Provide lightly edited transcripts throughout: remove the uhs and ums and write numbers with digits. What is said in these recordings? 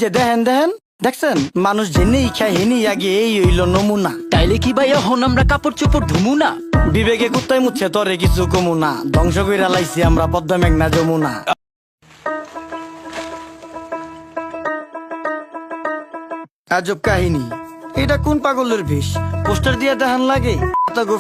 যে দেখেন দেখেন দেখছেন মানুষ জেনেই খায় হেনি আগে এই হইল নমুনা। তাইলে কি ভাই এখন আমরা কাপড় চোপড় ধুমু না? বিবেকে কুত্তায় মুচ্ছে তরে কিছু কমু না, ধ্বংস কইরা লাইছি আমরা পদ্মা মেঘনা যমুনা। আজব কাহিনী, এটা কোন পাগলের বেশ? পোস্টার দিয়ে দেখান লাগে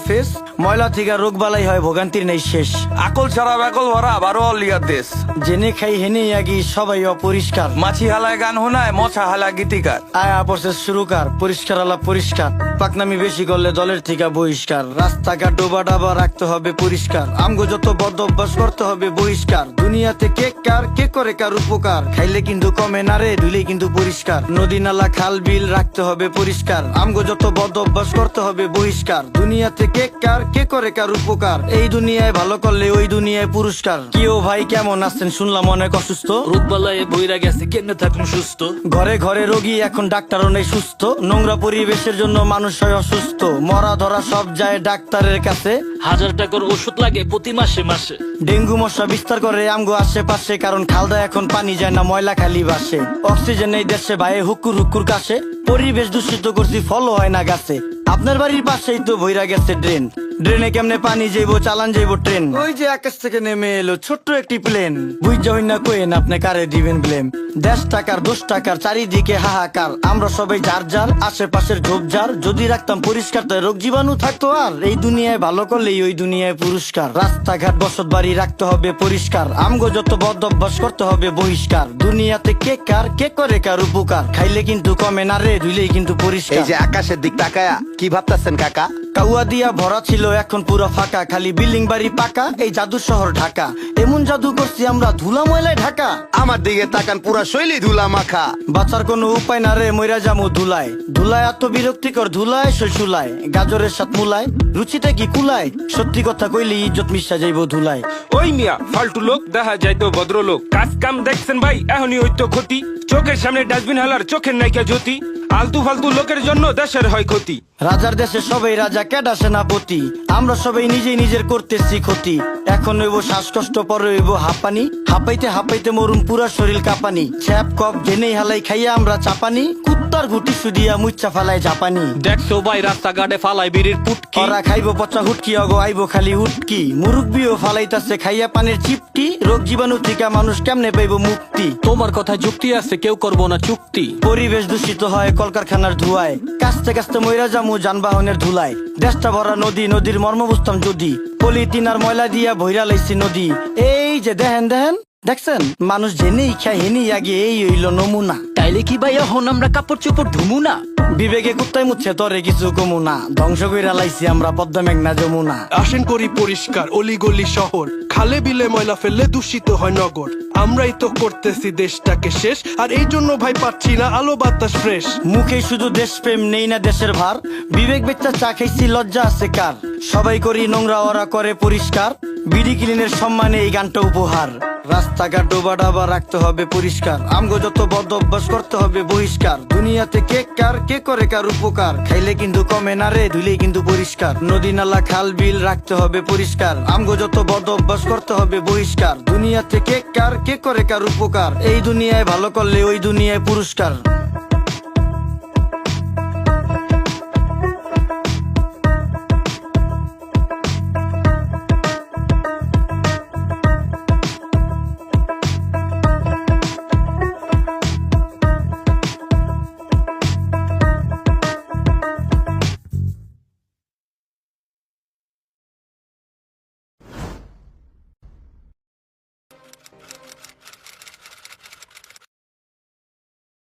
ফেস, ময়লা থেকে রোগ বালাই হয় ভোগান্তির নেই শেষ। আকল ছাড়া বেকল ভরা বারো অলিয়ার দেশ। জেনে খাই হেনে আগি সবাই অপরিষ্কার। মাছি হালায় গান শোনায়, মশা হালা গীতিকার। আয়া প্রসেস শুরুকার, পরিষ্কার আলা পরিষ্কার। পাকনামি বেশি করলে দলের থেকে বহিষ্কার। রাস্তাঘাট ডোবা ডাবা রাখতে হবে পরিষ্কার। আমগো যত বদ অভ্যাস করতে হবে বহিষ্কার। দুনিয়াতে কে কার কে করে কার উপকার, খাইলে কিন্তু কমে না রে, ধুলে কিন্তু পরিষ্কার। নদী নালা খাল বিল রাখতে হবে পরিষ্কার। আমগো যত বদ অভ্যাস করতে হবে বহিষ্কার। দুনিয়াতে কে কার কে করে কার উপকার, এই দুনিয়ায় ভালো করলে ওই দুনিয়ায় পুরস্কার। কি ও ভাই কেমন আছেন? শুনলাম অনেক অসুস্থ। রোগবালায় বইরা গেছে, কেমনে থাকুন সুস্থ? ঘরে ঘরে রোগী এখন ডাক্তারও নেই সুস্থ। নোংরা পরিবেশের জন্য মানুষ হয় অসুস্থ। মরা ধরা সব যায় ডাক্তারের কাছে। 1000 টাকার ওষুধ লাগে প্রতি মাসে মাসে। ডেঙ্গু মশা বিস্তার করে আমগো আশেপাশে, কারণ খালদা এখন পানি যায় না, ময়লা খালি বাসে। অক্সিজেন এই দেশে ভাই হুকুর হুকুর কাশে। পরিবেশ দূষিত করছি, ফলও হয় না গাছে। আপনার বাড়ির পাশেই তো ভইরা গেছে ড্রেন। ড্রেনে কেমনে পানি যাইবো, চালান যাইবো ট্রেন। ওই যে আকাশ থেকে নেমে এলো ছোট্ট একটি প্লেন। বুঝা হই না কোয়েন আপনি কারে দিবেন ব্লেম। 10 টাকার 10 টাকার চারিদিকে হাহাকার। আমরা সবাই যার যার আশেপাশের ঝোপঝাড় যদি রাখতাম পরিষ্কার, তাই রোগ জীবাণু থাকতো আর। এই দুনিয়ায় ভালো করলেই ওই দুনিয়ায় পুরস্কার। রাস্তাঘাট বসত বাড়ি রাখতে হবে পরিষ্কার। আমগো যত বদ অভ্যাস করতে হবে বহিষ্কার। দুনিয়াতে কে কার কে করে কার উপকার, খাইলে কিন্তু কমে না রে, ধুইলেই কিন্তু পরিষ্কার। এই যে আকাশের দিক তাকায়া কি ভাবতাছেন কাকা? কাউয়া দিয়া ভরা ছিল এখন পুরো ফাঁকা, খালি বিল্ডিং বাড়ি পাকা, এই জাদু শহর ঢাকা। এমন জাদু করছি আমরা ধুলা ময়লায় ঢাকা। আমার দিকে তাকান, পুরা শৈলী ধুলা মাখা। বাঁচার কোনো উপায় না রে, মইরা জামু ধুলায়। ধুলায় এত বিরক্তিকর, ধুলায় শৈশুলায়। গাজরের সাথ মুলায়, রুচিটা কি কুলায়? সত্যি কথা কইলি ইজ্জত মিশা যাইব ধুলায়। ওই মিয়া ফালতু লোক দেখা যায় তো ভদ্রলোক। কাজ কাম দেখছেন ভাই, এখনই হইতো ক্ষতি। চোখের সামনে ডাস্টবিন হালার চোখের নাইকা জ্যোতি। আলতু ফালতু লোকের জন্য দেশের হয় ক্ষতি। রাজার দেশে সবাই রাজা, কেডা সেনাপতি। আমরা সবাই নিজেই নিজের করতেছি ক্ষতি। এখন হইব শ্বাসকষ্ট, পরে হইব হাঁপানি। হাঁপাইতে হাঁপাইতে মরুম পুরা শরীর কাঁপানি। ছ্যাপ কপ জেনেই হালাই খাইয়া আমরা চাপানি। কুত্তার ঘুটি সুদিয়া মুচ্চা ফালাই জাপানি। দেখছো ভাই রাস্তাঘাটে ফালাই বিড়ির পুটকি। ওরা খাইব পচা হুটকি, অগো আইব খালি হুটকি। মুরব্বিও ফালাইতাছে খাইয়া পানের চিপটি। রোগ জীবাণু থেকে মানুষ কেমনে পাইব মুক্তি? তোমার কথা যুক্তি আছে, কেউ করবো না চুক্তি। পরিবেশ দূষিত হয় কলকারখানার ধোঁয়ায়। কাস্তে কাস্তে মইরা জামু যানবাহনের ধুলায়। দেশটা ভরা নদী, নদীর মর্ম বুঝতাম যদি। পলিথিন আর ময়লা দিয়া ভইরা লাইছি নদী। এই যে দেখেন দেখেন দেখছেন মানুষ জেনেই খায় হেনি আগে এই হইল নমুনা। তাইলে কি ভাই এখন আমরা কাপড় চোপড় ধুমু না? বিবেকে কুত্তায় মুচ্ছে তরে কিছু কমু না, ধ্বংস কইরা লাইছি আমরা পদ্মা মেঘনা যমুনা। আসেন করি পরিষ্কার অলি গলি শহর। খালে বিলে ময়লা ফেললে দূষিত হয় নগর। আমরাই তো করতেছি দেশটাকে শেষ, আর এই জন্য ভাই পাচ্ছি না আলো বাতাস ফ্রেশ। মুখে শুধু দেশপ্রেম, নেই না দেশের ভার। বিবেক বেচা চা খাইছি, লজ্জা আছে কার? সবাই করি নোংরা, ওরা করে পরিষ্কার। বিডি ক্লিনের সম্মানে এই গানটা উপহার। রাস্তাঘাট ডোবা ডাবা রাখতে হবে পরিষ্কার। আমগো যত বদ অভ্যাস করতে হবে বহিষ্কার। দুনিয়াতে কে কার কে করে কার উপকার, খাইলে কিন্তু কমে না রে, ধুলেই কিন্তু পরিষ্কার। নদী নালা খাল বিল রাখতে হবে পরিষ্কার। আমগো যত বদ অভ্যাস করতে হবে বহিষ্কার। দুনিয়াতে কে কার কে করে কার উপকার, এই দুনিয়ায় ভালো করলে ওই দুনিয়ায় পুরস্কার।